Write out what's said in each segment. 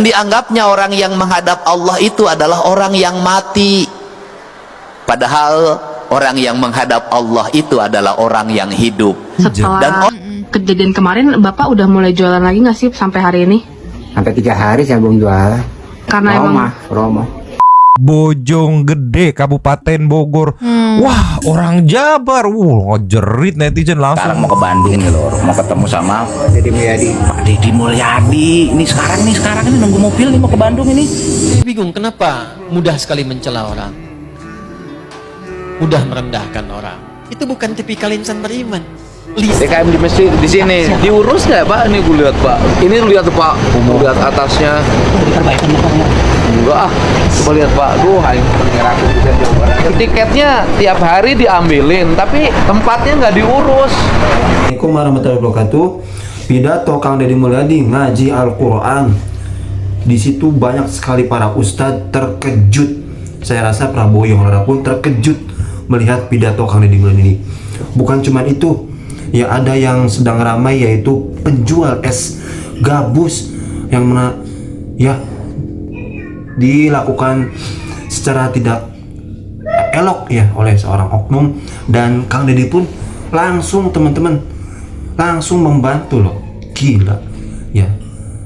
Dianggapnya orang yang menghadap Allah itu adalah orang yang mati, padahal orang yang menghadap Allah itu adalah orang yang hidup. Setelah kejadian kemarin, Bapak udah mulai jualan lagi nggak sih sampai hari ini? Sampai 3 hari saya belum jualan. Karena Romo. Bojonggede, Kabupaten Bogor. Wah, orang Jabar. Ngejerit netizen langsung. Sekarang mau ke Bandung nih lor, mau ketemu sama Pak Deddy Mulyadi. Ini sekarang ini nunggu mobil nih mau ke Bandung ini. Bingung kenapa mudah sekali mencela orang, mudah merendahkan orang. Itu bukan tipikal insan beriman. DKM di masjid di sini diurus nggak Pak? Ini gue lihat Pak. Ini lihat Pak, lihat atasnya. Enggak, coba lihat Pak. Duh, tiketnya tiap hari diambilin, tapi tempatnya nggak diurus. Assalamualaikum warahmatullahi wabarakatuh. Pidato Kang Deddy Mulyadi ngaji Al-Quran. Di situ banyak sekali para ustadz terkejut. Saya rasa Prabowo Yonglada pun terkejut melihat pidato Kang Deddy Mulyadi ini. Bukan cuma itu, ya ada yang sedang ramai yaitu penjual es gabus yang dilakukan secara tidak elok ya oleh seorang oknum, dan Kang Deddy pun langsung teman-teman langsung membantu loh. Gila ya,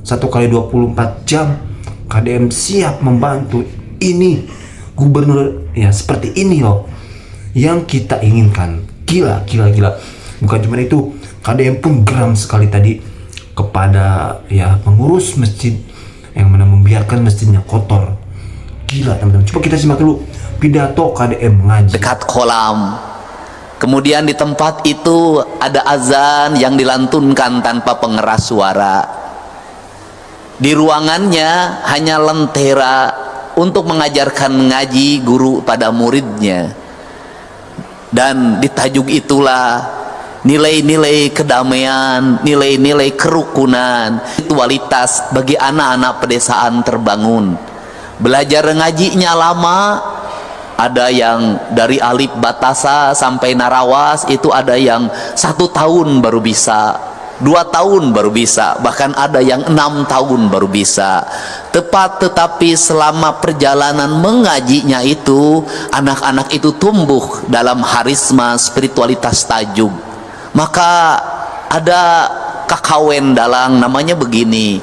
1x24 jam KDM siap membantu. Ini gubernur ya seperti ini loh yang kita inginkan. Gila. Bukan cuma itu, KDM pun geram sekali tadi kepada ya pengurus masjid yang mana membiarkan masjidnya kotor. Gila teman-teman, coba kita simak dulu pidato KDM ngaji. Dekat kolam, kemudian di tempat itu ada azan yang dilantunkan tanpa pengeras suara. Di ruangannya hanya lentera untuk mengajarkan ngaji guru pada muridnya. Dan di tajuk itulah nilai-nilai kedamaian, nilai-nilai kerukunan, spiritualitas bagi anak-anak pedesaan terbangun. Belajar ngajinya lama, ada yang dari alif batasa sampai narawas, itu ada yang 1 tahun baru bisa, 2 tahun baru bisa, bahkan ada yang 6 tahun baru bisa. Tetapi selama perjalanan mengajinya itu, anak-anak itu tumbuh dalam harisma spiritualitas tajuk. Maka ada kakawen dalang namanya begini: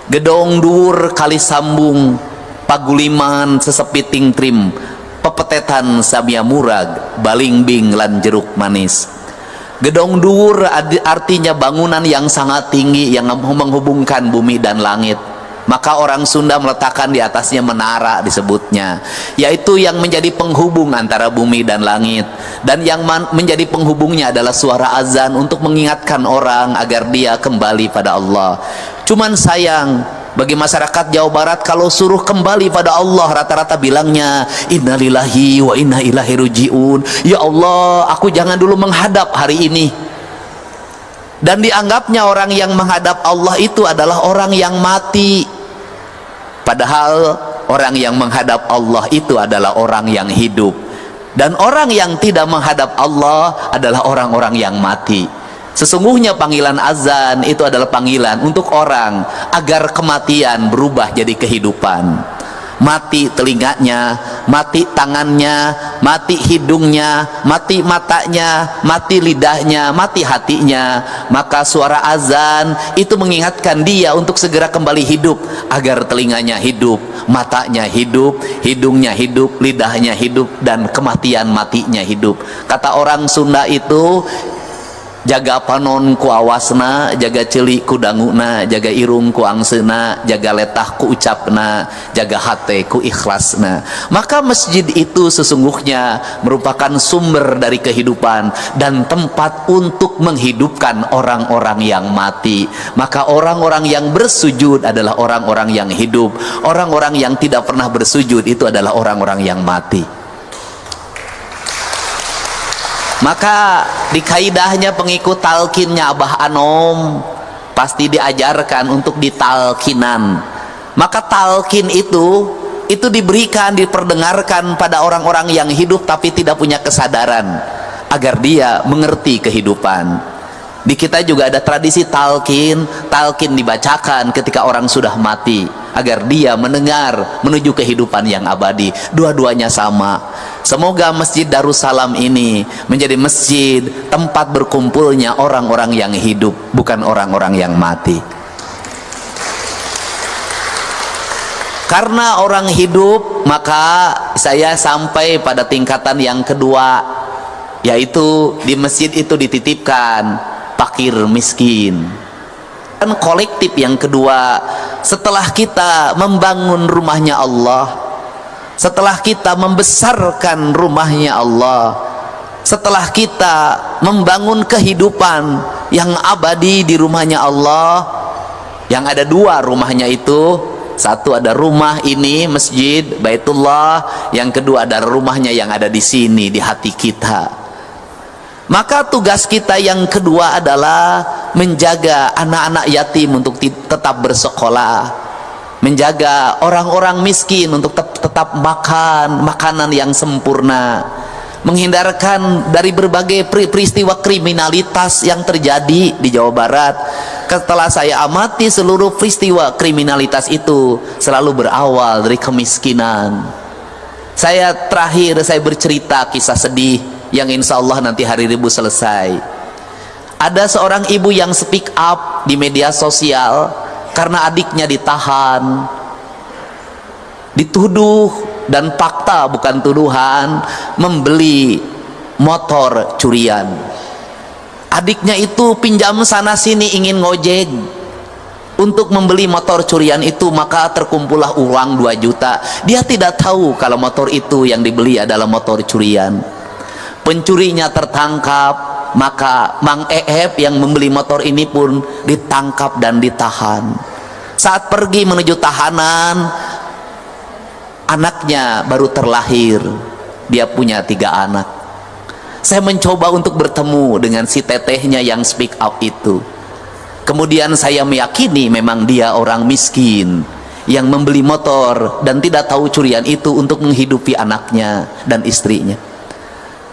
gedong dur kali sambung, paguliman sesepiting trim, pepetetan samia murag, balingbing lan jeruk manis. Gedong dur artinya bangunan yang sangat tinggi yang menghubungkan bumi dan langit. Maka orang Sunda meletakkan di atasnya menara disebutnya, yaitu yang menjadi penghubung antara bumi dan langit. Dan yang menjadi penghubungnya adalah suara azan untuk mengingatkan orang agar dia kembali pada Allah. Cuman sayang, bagi masyarakat Jawa Barat kalau suruh kembali pada Allah rata-rata bilangnya innalillahi wa inna ilaihi rajiun. Ya Allah, aku jangan dulu menghadap hari ini. Dan dianggapnya orang yang menghadap Allah itu adalah orang yang mati, padahal orang yang menghadap Allah itu adalah orang yang hidup. Dan orang yang tidak menghadap Allah adalah orang-orang yang mati. Sesungguhnya panggilan azan itu adalah panggilan untuk orang agar kematian berubah jadi kehidupan. Mati telinganya, mati tangannya, mati hidungnya, mati matanya, mati lidahnya, mati hatinya. Maka suara azan itu mengingatkan dia untuk segera kembali hidup, agar telinganya hidup, matanya hidup, hidungnya hidup, lidahnya hidup, dan kematian matinya hidup. Kata orang Sunda itu, jaga panon ku awasna, jaga celi ku danguna, jaga irung ku angsena, jaga letah ku ucapna, jaga hate ku ikhlasna. Maka masjid itu sesungguhnya merupakan sumber dari kehidupan dan tempat untuk menghidupkan orang-orang yang mati. Maka orang-orang yang bersujud adalah orang-orang yang hidup. Orang-orang yang tidak pernah bersujud itu adalah orang-orang yang mati. Maka di kaidahnya pengikut talkinnya Abah Anom pasti diajarkan untuk ditalkinan. Maka talkin itu diberikan, diperdengarkan pada orang-orang yang hidup tapi tidak punya kesadaran, agar dia mengerti kehidupan. Di kita juga ada tradisi talqin. Talqin dibacakan ketika orang sudah mati agar dia mendengar menuju kehidupan yang abadi. Dua-duanya sama. Semoga Masjid Darussalam ini menjadi masjid tempat berkumpulnya orang-orang yang hidup, bukan orang-orang yang mati. Karena orang hidup, maka saya sampai pada tingkatan yang kedua, yaitu di masjid itu dititipkan fakir miskin. Dan kolektif yang kedua, setelah kita membangun rumahnya Allah, setelah kita membesarkan rumahnya Allah, setelah kita membangun kehidupan yang abadi di rumahnya Allah, yang ada dua rumahnya itu, satu ada rumah ini masjid Baitullah, yang kedua ada rumahnya yang ada di sini di hati kita. Maka tugas kita yang kedua adalah menjaga anak-anak yatim untuk tetap bersekolah, menjaga orang-orang miskin untuk tetap makan makanan yang sempurna, menghindarkan dari berbagai peristiwa kriminalitas yang terjadi di Jawa Barat. Setelah saya amati, seluruh peristiwa kriminalitas itu selalu berawal dari kemiskinan. Saya bercerita kisah sedih yang insya Allah nanti hari Rabu selesai. Ada seorang ibu yang speak up di media sosial karena adiknya ditahan, dituduh, dan fakta bukan tuduhan, membeli motor curian. Adiknya itu pinjam sana sini ingin ngojek. Untuk membeli motor curian itu maka terkumpullah uang 2 juta. Dia tidak tahu kalau motor itu yang dibeli adalah motor curian. Pencurinya tertangkap, maka Mang Eep yang membeli motor ini pun ditangkap dan ditahan. Saat pergi menuju tahanan, anaknya baru terlahir. Dia punya 3 anak. Saya mencoba untuk bertemu dengan si tetehnya yang speak up itu. Kemudian saya meyakini memang dia orang miskin yang membeli motor dan tidak tahu curian itu untuk menghidupi anaknya dan istrinya.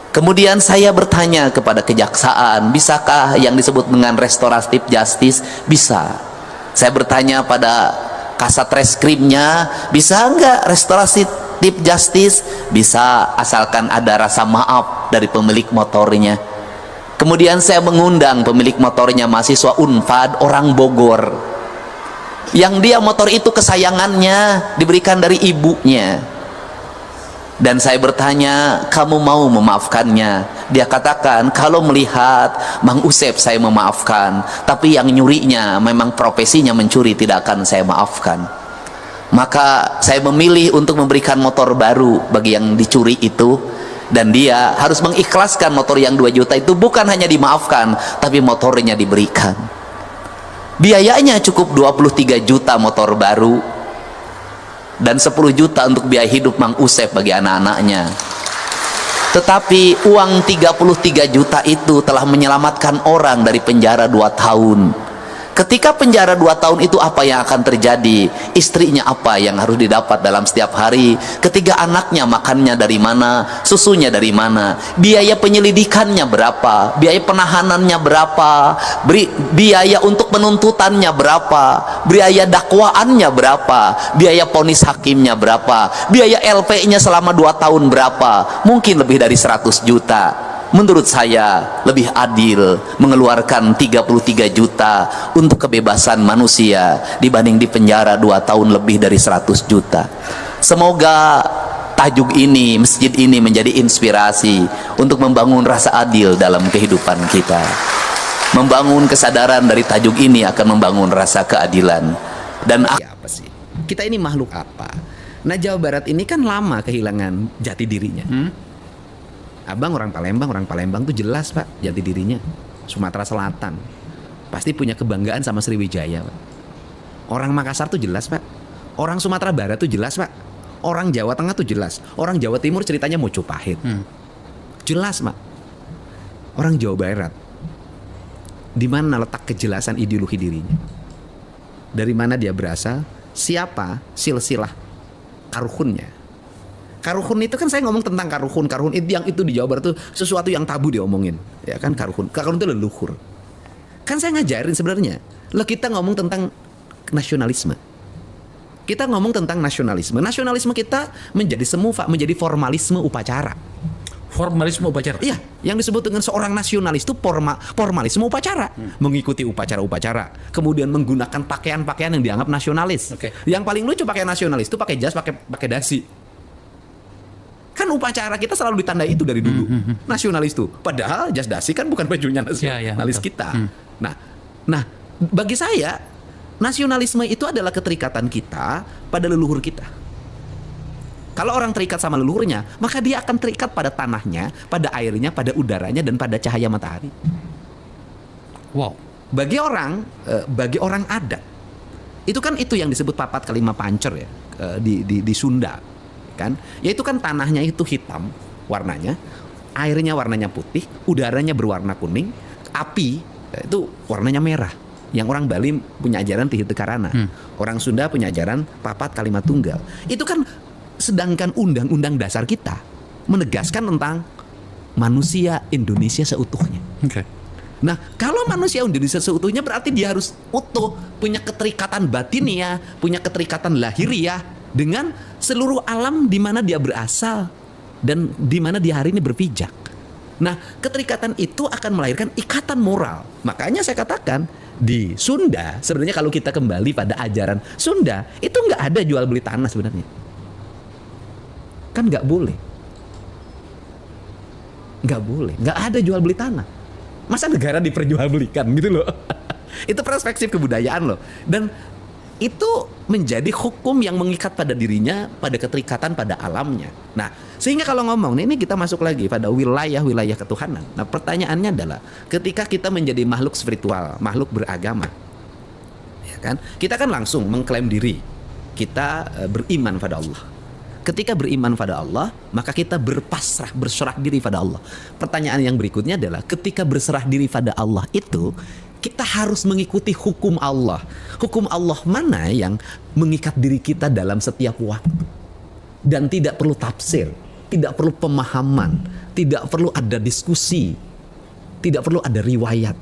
Kemudian saya bertanya kepada kejaksaan, bisakah yang disebut dengan restoratif justice? Bisa. Saya bertanya pada kasat reskrimnya, bisa enggak restoratif justice? Bisa, asalkan ada rasa maaf dari pemilik motornya. Kemudian saya mengundang pemilik motornya, mahasiswa Unpad, orang Bogor, yang dia motor itu kesayangannya, diberikan dari ibunya. Dan saya bertanya, kamu mau memaafkannya? Dia katakan, kalau melihat Mang Usep saya memaafkan, tapi yang nyurinya memang profesinya mencuri, tidak akan saya maafkan. Maka saya memilih untuk memberikan motor baru bagi yang dicuri itu. Dan dia harus mengikhlaskan motor yang 2 juta itu, bukan hanya dimaafkan, tapi motornya diberikan. Biayanya cukup 23 juta motor baru, dan 10 juta untuk biaya hidup Mang Usep bagi anak-anaknya. Tetapi uang 33 juta itu telah menyelamatkan orang dari penjara 2 tahun. Ketika penjara 2 tahun itu apa yang akan terjadi? Istrinya apa yang harus didapat dalam setiap hari? Ketiga anaknya makannya dari mana? Susunya dari mana? Biaya penyelidikannya berapa? Biaya penahanannya berapa? Biaya untuk penuntutannya berapa? Biaya dakwaannya berapa? Biaya vonis hakimnya berapa? Biaya LP-nya selama 2 tahun berapa? Mungkin lebih dari 100 juta. Menurut saya lebih adil mengeluarkan 33 juta untuk kebebasan manusia dibanding di penjara 2 tahun lebih dari 100 juta. Semoga tajuk ini, masjid ini menjadi inspirasi untuk membangun rasa adil dalam kehidupan kita. Membangun kesadaran dari tajuk ini akan membangun rasa keadilan. Dan apa sih? Kita ini makhluk apa? Nah, Jawa Barat ini kan lama kehilangan jati dirinya. Abang orang Palembang tuh jelas Pak jati dirinya. Sumatera Selatan pasti punya kebanggaan sama Sriwijaya Pak. Orang Makassar tuh jelas Pak. Orang Sumatera Barat tuh jelas Pak. Orang Jawa Tengah tuh jelas. Orang Jawa Timur ceritanya Mojopahit. Jelas Pak. Orang Jawa Barat, di mana letak kejelasan ideologi dirinya? Dari mana dia berasal? Siapa silsilah karuhunnya? Karuhun itu kan saya ngomong tentang karuhun. Karuhun itu yang itu di Jawa Barat itu sesuatu yang tabu diomongin, ya kan? Karuhun itu leluhur. Kan saya ngajarin sebenarnya. Lah kita ngomong tentang nasionalisme. Kita ngomong tentang nasionalisme. Nasionalisme kita menjadi semu, menjadi formalisme upacara. Formalisme upacara. Iya, yang disebut dengan seorang nasionalis itu formalisme upacara. Mengikuti upacara-upacara. Kemudian menggunakan pakaian-pakaian yang dianggap nasionalis. Oke. Yang paling lucu pakai nasionalis itu pakai jas, pakai dasi. Kan upacara kita selalu ditandai itu dari dulu. Nasionalis itu. Padahal jas dasi kan bukan bajunya nasionalis kita. Nah, bagi saya nasionalisme itu adalah keterikatan kita pada leluhur kita. Kalau orang terikat sama leluhurnya, maka dia akan terikat pada tanahnya, pada airnya, pada udaranya, dan pada cahaya matahari. Wow. Bagi orang adat, itu kan itu yang disebut papat kelima pancer ya, di Sunda, kan? Yaitu kan tanahnya itu hitam warnanya, airnya warnanya putih, udaranya berwarna kuning, api itu warnanya merah. Yang orang Bali punya ajaran Tihite Karana, orang Sunda punya ajaran papat kalimat tunggal. Itu kan, sedangkan undang-undang dasar kita menegaskan tentang manusia Indonesia seutuhnya. Oke. Nah, kalau manusia Indonesia seutuhnya berarti dia harus utuh, punya keterikatan batiniah, punya keterikatan lahiriah dengan seluruh alam di mana dia berasal dan di mana dia hari ini berpijak. Nah, keterikatan itu akan melahirkan ikatan moral. Makanya saya katakan di Sunda, sebenarnya kalau kita kembali pada ajaran Sunda, itu nggak ada jual beli tanah sebenarnya. Kan nggak boleh, nggak ada jual beli tanah. Masa negara diperjualbelikan gitu loh? Itu perspektif kebudayaan loh. Dan itu menjadi hukum yang mengikat pada dirinya, pada keterikatan pada alamnya. Nah, sehingga kalau ngomong ini kita masuk lagi pada wilayah-wilayah ketuhanan. Nah, pertanyaannya adalah ketika kita menjadi makhluk spiritual, makhluk beragama, ya kan? Kita kan langsung mengklaim diri kita beriman pada Allah. Ketika beriman pada Allah, maka kita berserah diri pada Allah. Pertanyaan yang berikutnya adalah ketika berserah diri pada Allah itu, kita harus mengikuti hukum Allah. Hukum Allah mana yang mengikat diri kita dalam setiap waktu. Dan tidak perlu tafsir, tidak perlu pemahaman, tidak perlu ada diskusi, tidak perlu ada riwayat.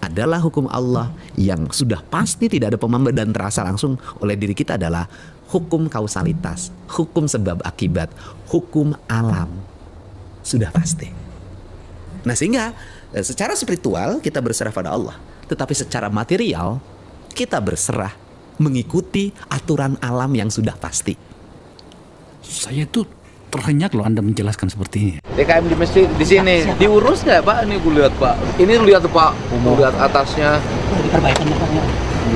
Adalah hukum Allah yang sudah pasti tidak ada pemahaman dan terasa langsung oleh diri kita adalah hukum kausalitas, hukum sebab akibat, hukum alam. Sudah pasti. Nah, sehingga secara spiritual kita berserah pada Allah, tetapi secara material kita berserah mengikuti aturan alam yang sudah pasti. Saya tuh terhenyak loh Anda menjelaskan seperti ini. DKM di masjid di sini diurus nggak Pak? Ini gue lihat Pak. Ini lihat tuh Pak. Lihat atasnya. Diperbaikan Pak.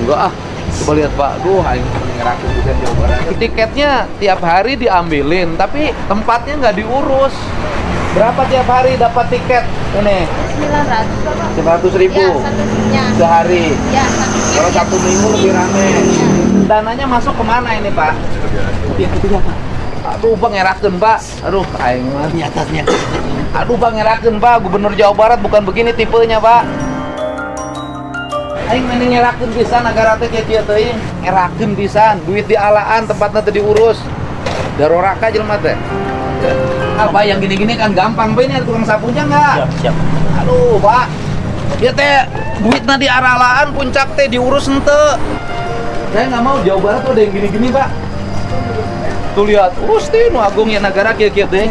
Enggak ah. Coba lihat Pak. Duh, aing ngeraku juga Jawa Barat. Tiketnya tiap hari diambilin, tapi tempatnya nggak diurus. Berapa tiap hari dapat tiket ini? 900 Bapak. 900.000 Ya, sehari. Ya, satu Kalau satu minggu lebih rame. Dananya masuk kemana ini Pak? Yang ketiga Pak. Aduh Bang ngerakeun Pak. Aduh aing mah. Di atasnya. Aduh Bang ngerakeun Pak. Gubernur Jawa Barat bukan begini tipenya Pak. Aing mending ngerakeun pisan negara teh kieu teuing. Ngerakeun pisan, duit dialaan tempatna teu diurus. Daroraka jelema teh. Apa yang gini-gini kan gampang Pak, ini ada tukang sapunya enggak? Siap. Aduh Pak. Ya teh duitna diaralaan puncak teh diurus henteu. Saya nggak mau Jawa Barat tuh ada yang gini-gini Pak. Tuh lihat, urus teh nu agung ya negara kieu-kieu teh.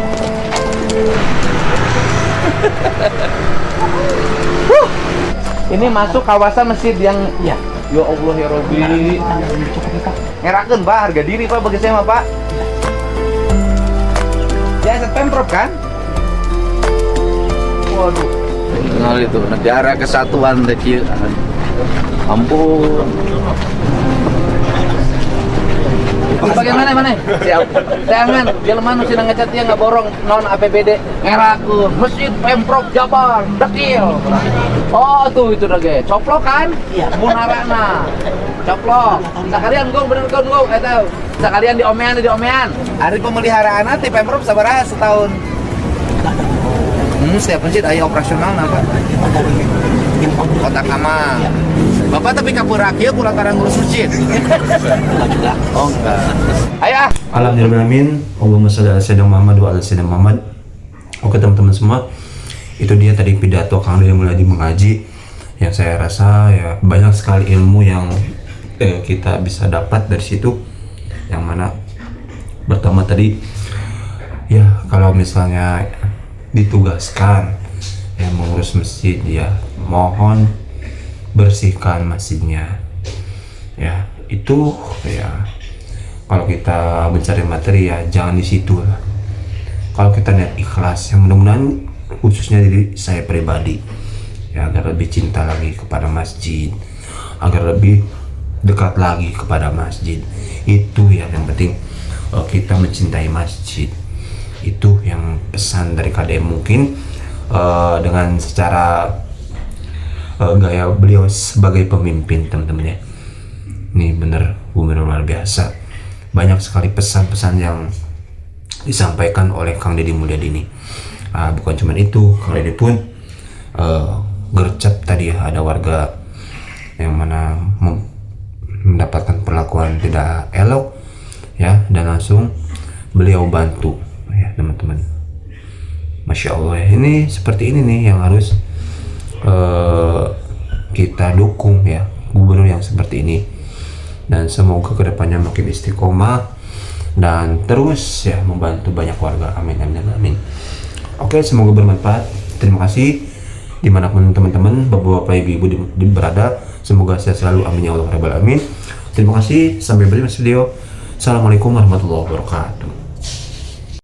Ini masuk kawasan masjid yang ya Allah ya Rabbi. Ngerakeun Pak, harga diri Pak bagi saya mah Pak. Ya aset Pemprov kan? Waduh. Nah itu negara kesatuan teh kieu. Ampun. Bagaimana mana? Siap. Jangan, jelema nu sina ngecat dia nggak borong non APBD. Ngerakeun Masjid Pemprov Jabar, dekil. Oh tuh itu dage. Coplok kan? Iya. Munarana. Coplok. Sakalian gong bener gong eta. Sakalian diomean. Hari pemeliharaanna ti Pemprov sabaraha setahun? Setiap masjid aya operasional apa? Kotak amal. Bapak tapi kapeurak ieu kulantaran ngurus masjid. Oh enggak. Ayo ah. Alhamdulillahirrahmanirrahim. Allahumma shalli ala sayyidina Muhammad wa ala sayyidina Muhammad. Oke teman-teman semua, itu dia tadi pidato Kang Dede Mulyadi mengaji yang saya rasa ya banyak sekali ilmu yang kita bisa dapat dari situ. Yang mana pertama tadi ya, kalau misalnya ditugaskan ya mengurus masjid, ya mohon bersihkan masjidnya ya. Itu ya kalau kita mencari materi ya jangan di situ lah. Kalau kita niat ikhlas, yang mudah-mudahan khususnya diri saya pribadi ya, agar lebih cinta lagi kepada masjid, agar lebih dekat lagi kepada masjid. Itu ya yang penting, kita mencintai masjid. Itu yang pesan dari KDM. Mungkin dengan secara gaya beliau sebagai pemimpin, teman-teman ya, ini bener luar biasa. Banyak sekali pesan-pesan yang disampaikan oleh Kang Deddy Mulyadi ini. Bukan cuma itu, Kang Deddy pun gercep tadi ya, ada warga yang mana mendapatkan perlakuan tidak elok ya, dan langsung beliau bantu ya teman-teman. Masya Allah ya, ini seperti ini nih yang harus kita dukung ya, gubernur yang seperti ini. Dan semoga kedepannya makin istiqomah dan terus ya membantu banyak warga. Amin amin amin. Oke, semoga bermanfaat. Terima kasih dimanapun teman-teman, bapak-bapak, ibu-ibu berada. Semoga sehat selalu. Amin ya Allah rabbal alamin. Terima kasih. Sampai berjumpa di video. Assalamualaikum warahmatullahi wabarakatuh.